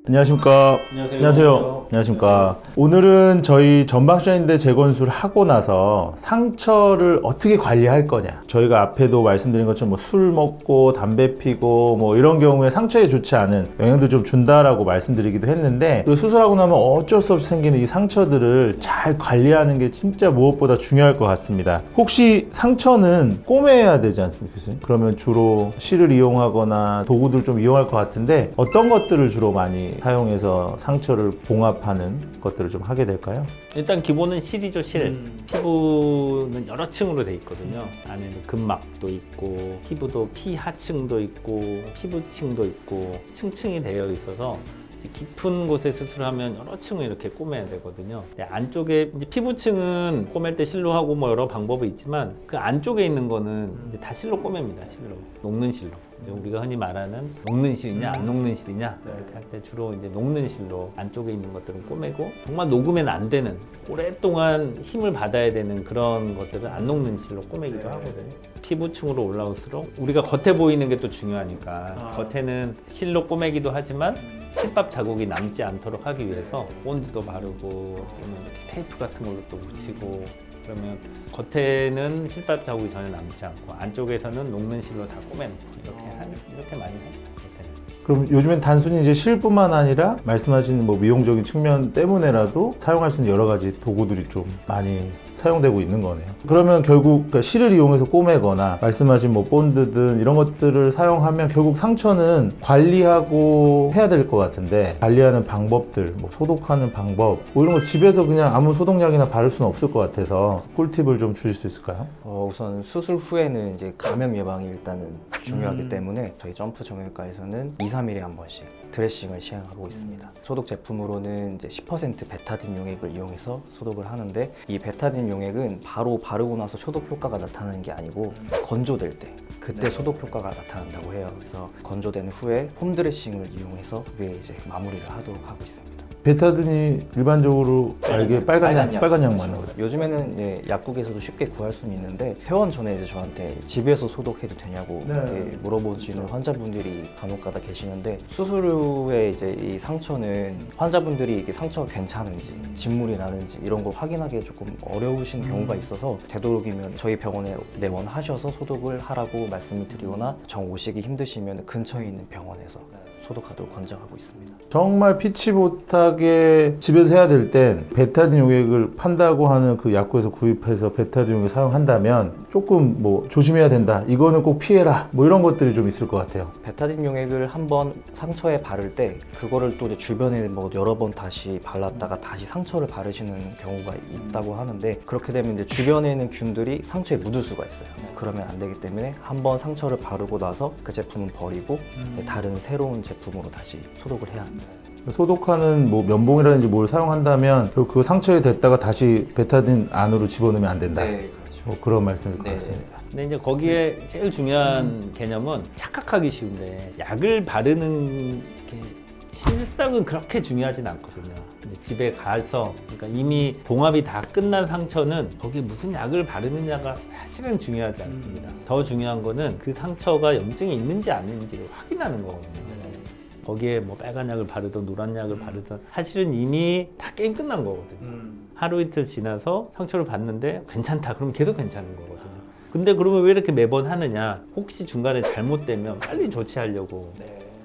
안녕하십니까. 안녕하십니까. 오늘은 저희 전방셔인대 재건수를 하고 나서 상처를 어떻게 관리할 거냐. 저희가 앞에도 말씀드린 것처럼 뭐 술 먹고 담배 피고 뭐 이런 경우에 상처에 좋지 않은 영향도 좀 준다라고 말씀드리기도 했는데, 그리고 수술하고 나면 어쩔 수 없이 생기는 이 상처들을 잘 관리하는 게 진짜 무엇보다 중요할 것 같습니다. 혹시 상처는 꼬매야 되지 않습니까, 교수님? 그러면 주로 실을 이용하거나 도구들 좀 이용할 것 같은데, 어떤 것들을 주로 많이 사용해서 상처를 봉합하는 것들을 좀 하게 될까요? 일단 기본은 실이죠, 실. 피부는 여러 층으로 돼 있거든요. 안에는 근막도 있고, 피부도 피하층도 있고, 피부층도 있고, 층층이 되어 있어서 깊은 곳에 수술하면 여러 층을 이렇게 꼬매야 되거든요. 안쪽에 이제 피부층은 꼬맬 때 실로 하고 뭐 여러 방법이 있지만, 그 안쪽에 있는 거는 이제 다 실로 꼬맵니다. 실로, 녹는 실로. 우리가 흔히 말하는 녹는 실이냐 안 녹는 실이냐 이렇게 할 때 주로 이제 녹는 실로 안쪽에 있는 것들은 꼬매고, 정말 녹으면 안 되는, 오랫동안 힘을 받아야 되는 그런 것들은 안 녹는 실로 꼬매기도 하거든요. 피부층으로 올라올수록 우리가 겉에 보이는 게 또 중요하니까 겉에는 실로 꼬매기도 하지만 실밥 자국이 남지 않도록 하기 위해서 본드도 바르고 또는 이렇게 테이프 같은 걸로 또 붙이고, 그러면 겉에는 실밥 자국이 전혀 남지 않고 안쪽에서는 녹는 실로 다 꼬매놓고 이렇게 많이 해요. 그럼 요즘엔 단순히 이제 실뿐만 아니라 말씀하신 뭐 미용적인 측면 때문에라도 사용할 수 있는 여러 가지 도구들이 좀 많이 사용되고 있는 거네요. 그러면 결국 그러니까 실을 이용해서 꼬매거나 말씀하신 뭐 본드든 이런 것들을 사용하면 결국 상처는 관리하고 해야 될 것 같은데, 관리하는 방법들, 뭐 소독하는 방법, 뭐 이런 거 집에서 그냥 아무 소독약이나 바를 수는 없을 것 같아서 꿀팁을 좀 주실 수 있을까요? 우선 수술 후에는 이제 감염 예방이 일단은 중요하기 때문에 저희 점프 정형외과에서는 2, 3일에 한 번씩 드레싱을 시행하고 있습니다. 소독 제품으로는 이제 10% 베타딘 용액을 이용해서 소독을 하는데, 이 베타딘 용액은 바로 바르고 나서 소독 효과가 나타나는 게 아니고 건조될 때 그때 소독 효과가 나타난다고 해요. 그래서 건조된 후에 홈 드레싱을 이용해서 그게 이제 마무리를 하도록 하고 있습니다. 베타딘이 일반적으로 알게 빨간 약 맞는 거죠. 요즘에는 예, 약국에서도 쉽게 구할 수는 있는데, 퇴원 전에 이제 저한테 집에서 소독해도 되냐고 이렇게 물어보시는 환자분들이 간혹가다 계시는데, 수술 후에 이제 이 상처는 환자분들이 이게 상처가 괜찮은지 진물이 나는지 이런 걸 확인하기 조금 어려우신 경우가 있어서, 되도록이면 저희 병원에 내원하셔서 소독을 하라고 말씀을 드리거나, 정 오시기 힘드시면 근처에 있는 병원에서 소독하도록 권장하고 있습니다. 정말 피치 못하게 집에서 해야 될 땐 베타딘 용액을 판다고 하는 그 약국에서 구입해서 베타딘 용액을 사용한다면 조금 뭐 조심해야 된다, 이거는 꼭 피해라, 뭐 이런 것들이 좀 있을 것 같아요. 베타딘 용액을 한번 상처에 바를 때 그거를 또 이제 주변에 뭐 여러 번 다시 발랐다가 다시 상처를 바르시는 경우가 있다고 하는데, 그렇게 되면 이제 주변에 있는 균들이 상처에 묻을 수가 있어요. 그러면 안 되기 때문에 한번 상처를 바르고 나서 그 제품은 버리고 다른 새로운 제품으로 다시 소독을 해야 합니다. 소독하는 뭐 면봉이라든지 뭘 사용한다면 결국 그 상처에 댔다가 다시 베타딘 안으로 집어넣으면 안 된다. 네, 그렇죠. 뭐 그런 말씀일 것 같습니다. 근데 이제 거기에 제일 중요한 개념은, 착각하기 쉬운데 약을 바르는 게 실상은 그렇게 중요하진 않거든요. 이제 집에 가서, 그러니까 이미 봉합이 다 끝난 상처는 거기에 무슨 약을 바르느냐가 사실은 중요하지 않습니다. 더 중요한 거는 그 상처가 염증이 있는지 아닌지를 확인하는 거거든요. 거기에 뭐 빨간 약을 바르든 노란 약을 바르든 사실은 이미 다 게임 끝난 거거든요. 하루 이틀 지나서 상처를 봤는데 괜찮다, 그럼 계속 괜찮은 거거든요. 근데 그러면 왜 이렇게 매번 하느냐, 혹시 중간에 잘못되면 빨리 조치하려고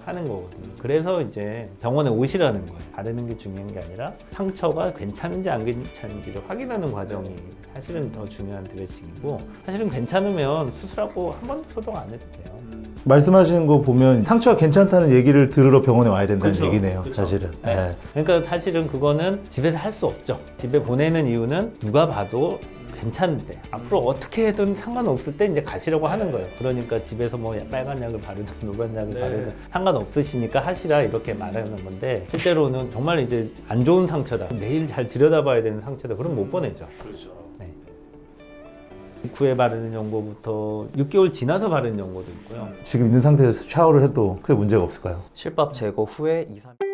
하는 거거든요. 그래서 이제 병원에 오시라는 거예요. 바르는 게 중요한 게 아니라 상처가 괜찮은지 안 괜찮은지를 확인하는 과정이 사실은 더 중요한 드레싱이고, 사실은 괜찮으면 수술하고 한 번도 소독 안 해도 돼요. 말씀하시는 거 보면 상처가 괜찮다는 얘기를 들으러 병원에 와야 된다는 얘기네요. 사실은. 네. 그러니까 사실은 그거는 집에서 할 수 없죠. 집에 보내는 이유는 누가 봐도 괜찮은데 앞으로 어떻게 해도 상관없을 때 이제 가시려고 하는 거예요. 그러니까 집에서 뭐 빨간 약을 바르든 노란 약을 바르든 상관없으시니까 하시라, 이렇게 말하는 건데, 실제로는 정말 이제 안 좋은 상처다, 매일 잘 들여다봐야 되는 상처다, 그럼 못 보내죠. 그렇죠. 네. 직후에 바르는 연고부터 6개월 지나서 바르는 연고도 있고요. 지금 있는 상태에서 샤워를 해도 크게 문제가 없을까요? 실밥 제거 후에 2, 3일